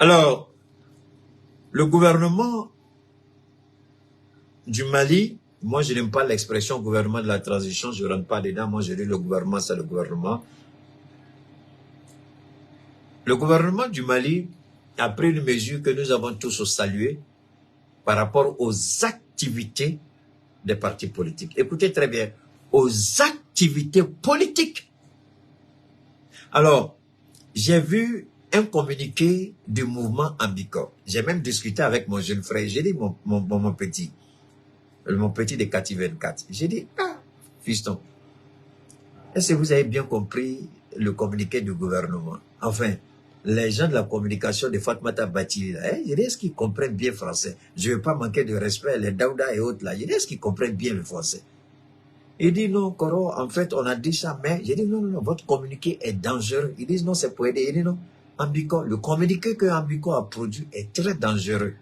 Alors, le gouvernement du Mali, moi je n'aime pas l'expression gouvernement de la transition, je ne rentre pas dedans, moi je dis le gouvernement, c'est le gouvernement. Le gouvernement du Mali a pris une mesure que nous avons tous saluée par rapport aux activités des partis politiques. Écoutez très bien, aux activités politiques. Alors, j'ai vu un communiqué du mouvement Ambicor. J'ai même discuté avec mon jeune frère. J'ai dit, mon petit de Kati 24. J'ai dit, ah, fiston, est-ce que vous avez bien compris le communiqué du gouvernement? Enfin, les gens de la communication de Fatmata Bati, j'ai dit, est-ce qu'ils comprennent bien français? Je ne veux pas manquer de respect, les Daouda et autres là. J'ai dit, est-ce qu'ils comprennent bien le français? Il dit, non, Koro, en fait, on a dit ça, mais j'ai dit, non, non, votre communiqué est dangereux. Ils disent, non, c'est pour aider. Il dit, non, Ambico, le communiqué que Ambico a produit est très dangereux.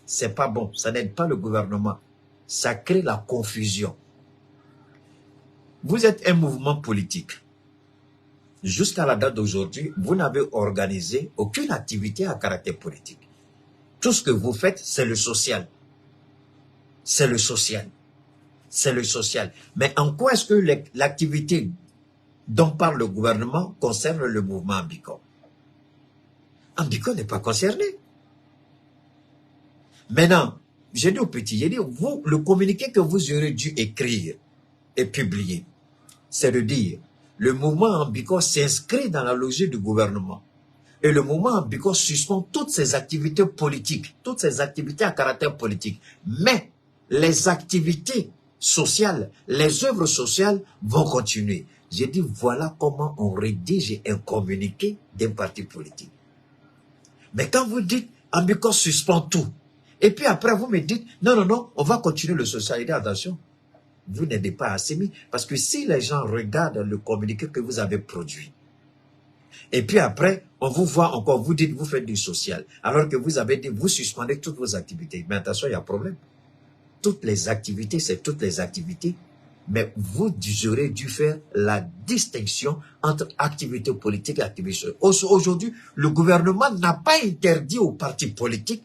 C'est pas bon, ça n'aide pas le gouvernement. Ça crée la confusion. Vous êtes un mouvement politique. Jusqu'à la date d'aujourd'hui, vous n'avez organisé aucune activité à caractère politique. Tout ce que vous faites, c'est le social. C'est le social. C'est le social. Mais en quoi est-ce que l'activité dont parle le gouvernement concerne le mouvement Ambico? Ambico n'est pas concerné. Maintenant, j'ai dit au petit, j'ai dit, vous, le communiqué que vous aurez dû écrire et publier, c'est de dire, le mouvement Ambico s'inscrit dans la logique du gouvernement. Et le mouvement Ambico suspend toutes ses activités politiques, toutes ses activités à caractère politique. Mais les activités sociales, les œuvres sociales vont continuer. J'ai dit, voilà comment on rédige un communiqué d'un parti politique. Mais quand vous dites, Ambico suspend tout, et puis après vous me dites, non, non, non, on va continuer le social. Et attention, vous n'êtes pas assez mis. Parce que si les gens regardent le communiqué que vous avez produit, et puis après, on vous voit encore, vous dites, vous faites du social, alors que vous avez dit, vous suspendez toutes vos activités. Mais attention, il y a un problème. Toutes les activités, c'est toutes les activités. Mais vous aurez dû faire la distinction entre activité politique et activité sociale. Aujourd'hui, le gouvernement n'a pas interdit aux partis politiques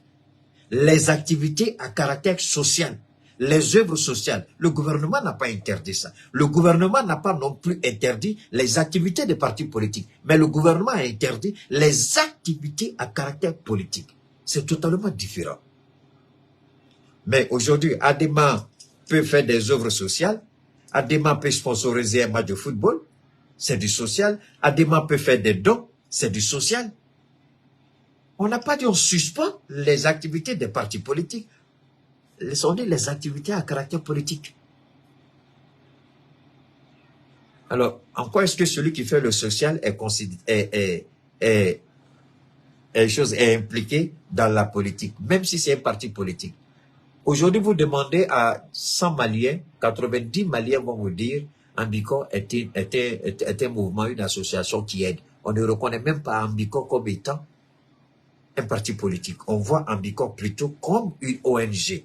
les activités à caractère social, les œuvres sociales. Le gouvernement n'a pas interdit ça. Le gouvernement n'a pas non plus interdit les activités des partis politiques. Mais le gouvernement a interdit les activités à caractère politique. C'est totalement différent. Mais aujourd'hui, Adema peut faire des œuvres sociales. Adema peut sponsoriser un match de football. C'est du social. Adema peut faire des dons. C'est du social. On n'a pas dit on suspend les activités des partis politiques. On dit les activités à caractère politique. Alors, en quoi est-ce que celui qui fait le social est impliqué dans la politique, même si c'est un parti politique? Aujourd'hui, vous demandez à 100 Maliens, 90 Maliens vont vous dire Ambico est un mouvement, une association qui aide. On ne reconnaît même pas Ambico comme étant un parti politique. On voit Ambico plutôt comme une ONG.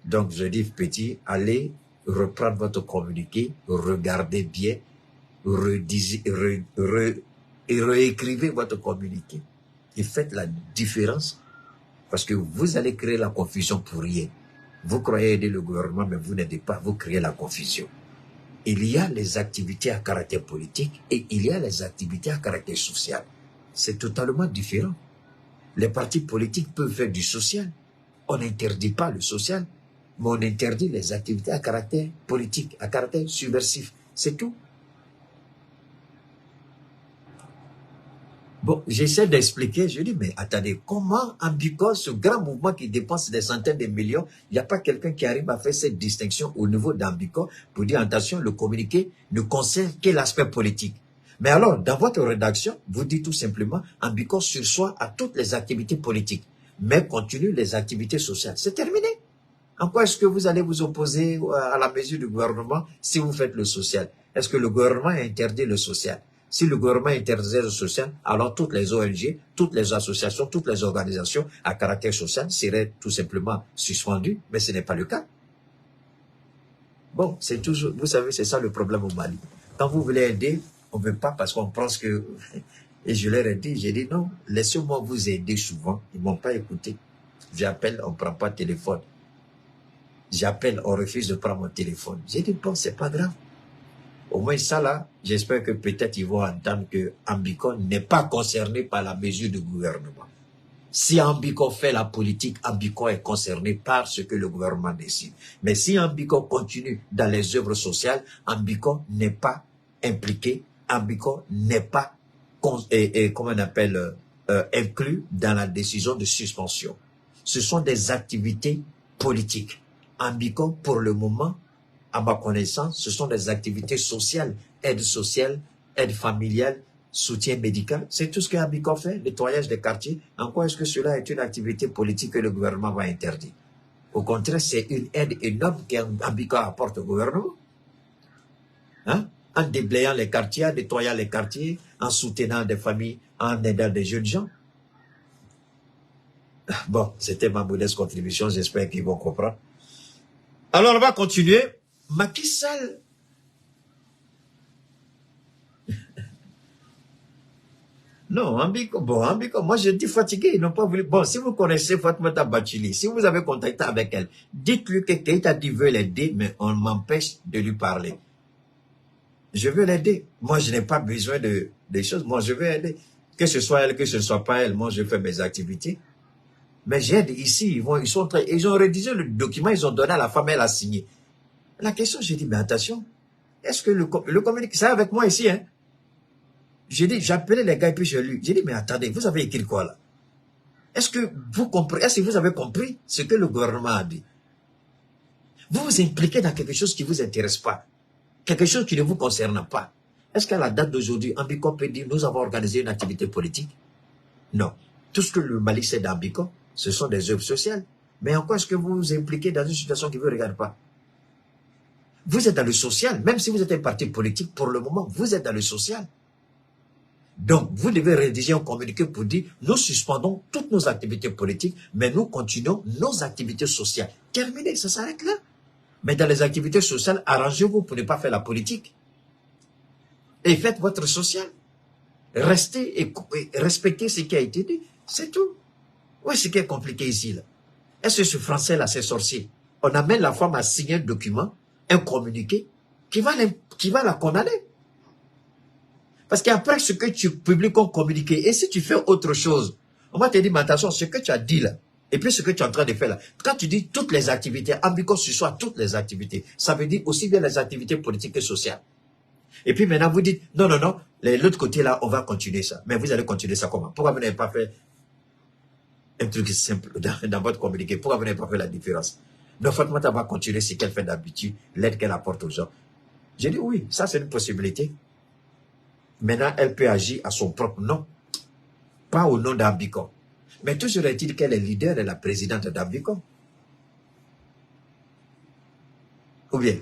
Donc, je dis, petit, allez reprendre votre communiqué, regardez bien, réécrivez votre communiqué et faites la différence parce que vous allez créer la confusion pour rien. Vous croyez aider le gouvernement, mais vous n'aidez pas, vous créez la confusion. Il y a les activités à caractère politique et il y a les activités à caractère social. C'est totalement différent. Les partis politiques peuvent faire du social. On n'interdit pas le social, mais on interdit les activités à caractère politique, à caractère subversif. C'est tout. Bon, j'essaie d'expliquer, je dis, mais attendez, comment Ambico, ce grand mouvement qui dépense des centaines de millions, il n'y a pas quelqu'un qui arrive à faire cette distinction au niveau d'Ambico pour dire, attention, le communiqué ne concerne que l'aspect politique. Mais alors, dans votre rédaction, vous dites tout simplement, Ambico sursoit à toutes les activités politiques, mais continue les activités sociales. C'est terminé. En quoi est-ce que vous allez vous opposer à la mesure du gouvernement si vous faites le social? Est-ce que le gouvernement a interdit le social? Si le gouvernement interdisait le social, alors toutes les ONG, toutes les associations, toutes les organisations à caractère social seraient tout simplement suspendues, mais ce n'est pas le cas. Bon, c'est toujours, vous savez, c'est ça le problème au Mali. Quand vous voulez aider, on ne veut pas parce qu'on pense que Et je leur ai dit, j'ai dit non, laissez-moi vous aider souvent. Ils ne m'ont pas écouté. J'appelle, on ne prend pas de téléphone. J'appelle, on refuse de prendre mon téléphone. J'ai dit, bon, c'est pas grave. Au moins ça là, j'espère que peut-être ils vont entendre que Ambicon n'est pas concerné par la mesure du gouvernement. Si Ambicon fait la politique, Ambicon est concerné par ce que le gouvernement décide. Mais si Ambicon continue dans les œuvres sociales, Ambicon n'est pas impliqué, Ambicon n'est pas comment on appelle, inclus dans la décision de suspension. Ce sont des activités politiques. Ambicon, pour le moment, à ma connaissance, ce sont des activités sociales, aide familiale, soutien médical. C'est tout ce que Ambicon fait, nettoyage des quartiers. En quoi est-ce que cela est une activité politique que le gouvernement va interdire? Au contraire, c'est une aide énorme qu'Ambicon apporte au gouvernement. Hein? En déblayant les quartiers, en nettoyant les quartiers, en soutenant des familles, en aidant des jeunes gens. Bon, c'était ma modeste contribution, j'espère qu'ils vont comprendre. Alors, on va continuer. Macky Sall. Non, Ambicon, moi je dis fatigué, ils n'ont pas voulu. Bon, si vous connaissez Fatoumata Bachili, si vous avez contacté avec elle, dites-lui que Keïta dit veut l'aider, mais on m'empêche de lui parler. Je veux l'aider. Moi, je n'ai pas besoin des choses. Moi, je veux aider. Que ce soit elle, que ce ne soit pas elle, moi, je fais mes activités. Mais j'aide ici, ils ont rédigé le document, ils ont donné à la femme, elle a signé. La question, j'ai dit, mais attention, est-ce que le communiqué, c'est avec moi ici, hein? J'ai dit, j'appelais les gars et puis je lu. J'ai dit, mais attendez, vous avez écrit quoi là? Est-ce que vous comprenez, est-ce que vous avez compris ce que le gouvernement a dit? Vous vous impliquez dans quelque chose qui ne vous intéresse pas, quelque chose qui ne vous concerne pas. Est-ce qu'à la date d'aujourd'hui, Ambicon peut dire, nous avons organisé une activité politique? Non. Tout ce que le Mali sait d'Ambicon, ce sont des œuvres sociales. Mais en quoi est-ce que vous vous impliquez dans une situation qui ne vous regarde pas? Vous êtes dans le social, même si vous êtes un parti politique, pour le moment, vous êtes dans le social. Donc, vous devez rédiger un communiqué pour dire, nous suspendons toutes nos activités politiques, mais nous continuons nos activités sociales. Terminé, ça s'arrête là. Mais dans les activités sociales, arrangez-vous pour ne pas faire la politique. Et faites votre social. Restez et respectez ce qui a été dit. C'est tout. Où est-ce qui est compliqué ici, là? Est-ce que ce français-là, c'est sorcier? On amène la femme à signer un document, un communiqué, qui va la condamner. Parce qu'après ce que tu publies comme communiqué, et si tu fais autre chose, on va te dire, mais attention, ce que tu as dit là, et puis ce que tu es en train de faire là, quand tu dis toutes les activités, Ambicon ce soit toutes les activités, ça veut dire aussi bien les activités politiques que sociales. Et puis maintenant, vous dites, non, l'autre côté là, on va continuer ça. Mais vous allez continuer ça comment? Pourquoi vous n'avez pas fait un truc simple dans votre communiqué? Pourquoi vous n'avez pas fait la différence? Donc, Fatoumata va continuer ce qu'elle fait d'habitude, l'aide qu'elle apporte aux gens. J'ai dit, oui, ça c'est une possibilité. Maintenant, elle peut agir à son propre nom, pas au nom d'Ambicon. Mais toujours est-il qu'elle est leader et la présidente d'Ambicon. Ou bien